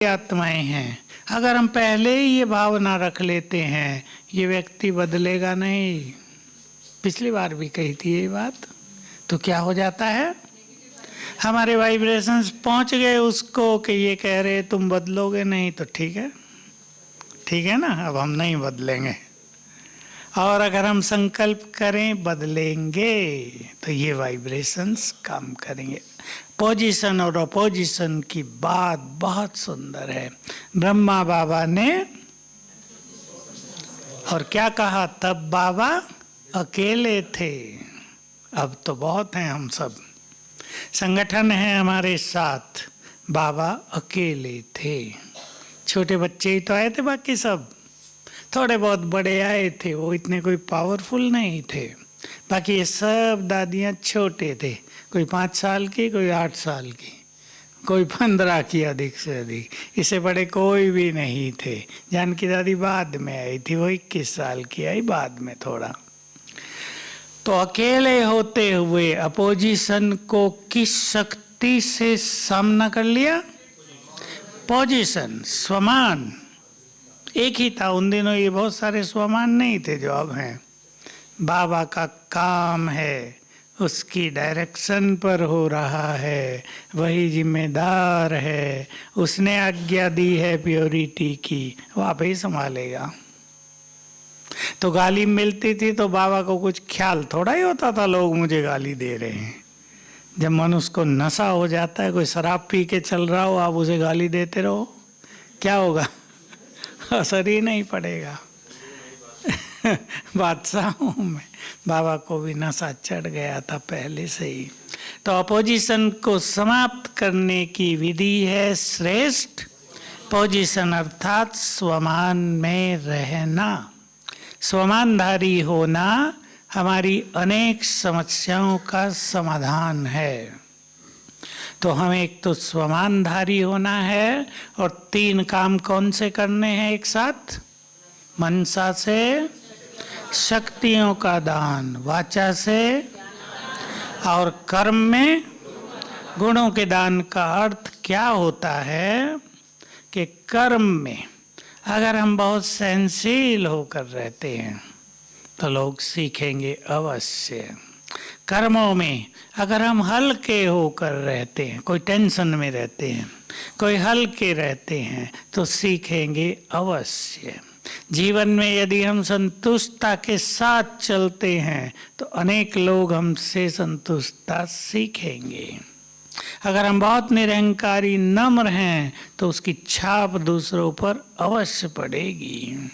आत्माएं हैं। अगर हम पहले ही ये भावना रख लेते हैं ये व्यक्ति बदलेगा नहीं, पिछली बार भी कही थी ये बात, तो क्या हो जाता है, हमारे वाइब्रेशंस पहुंच गए उसको कि ये कह रहे तुम बदलोगे नहीं, तो ठीक है ना, अब हम नहीं बदलेंगे। और अगर हम संकल्प करें बदलेंगे तो ये वाइब्रेशंस काम करेंगे। पोजीशन और अपोजिशन की बात बहुत सुंदर है। ब्रह्मा बाबा ने और क्या कहा, तब बाबा अकेले थे, अब तो बहुत हैं हम सब, संगठन है हमारे साथ, बाबा अकेले थे। छोटे बच्चे ही तो आए थे, बाकी सब थोड़े बहुत बड़े आए थे, वो इतने कोई पावरफुल नहीं थे। बाकी ये सब दादियाँ छोटे थे, कोई 5 साल की, कोई 8 साल की, कोई 15 की अधिक से अधिक, इससे बड़े कोई भी नहीं थे। जानकी दादी बाद में आई थी, वो 21 साल की आई बाद में थोड़ा। तो अकेले होते हुए अपोजिशन को किस शक्ति से सामना कर लिया? पोजीशन, स्वमान एक ही था उन दिनों, ये बहुत सारे स्वमान नहीं थे जो अब हैं। बाबा का काम है, उसकी डायरेक्शन पर हो रहा है, वही जिम्मेदार है, उसने आज्ञा दी है प्योरिटी की, वो आप ही संभालेगा। तो गाली मिलती थी तो बाबा को कुछ ख्याल थोड़ा ही होता था लोग मुझे गाली दे रहे हैं। जब मनुष्य को नशा हो जाता है, कोई शराब पी के चल रहा हो, आप उसे गाली देते रहो, क्या होगा? असर ही नहीं पड़ेगा। बादशाहों में बाबा को भी नशा चढ़ गया था पहले से ही। तो अपोजिशन को समाप्त करने की विधि है श्रेष्ठ पोजीशन, अर्थात स्वमान में रहना, स्वमानधारी होना हमारी अनेक समस्याओं का समाधान है। तो हमें एक तो स्वमानधारी होना है, और 3 काम कौन से करने हैं एक साथ? मनसा से शक्तियों का दान, वाचा से, और कर्म में गुणों के दान। का अर्थ क्या होता है कि कर्म में अगर हम बहुत सहनशील होकर रहते हैं तो लोग सीखेंगे अवश्य। कर्मों में अगर हम हल्के होकर रहते हैं, कोई टेंशन में रहते हैं, कोई हल्के रहते हैं, तो सीखेंगे अवश्य। जीवन में यदि हम संतुष्टता के साथ चलते हैं तो अनेक लोग हमसे संतुष्टता सीखेंगे। अगर हम बहुत निरहंकारी नम्र हैं तो उसकी छाप दूसरों पर अवश्य पड़ेगी।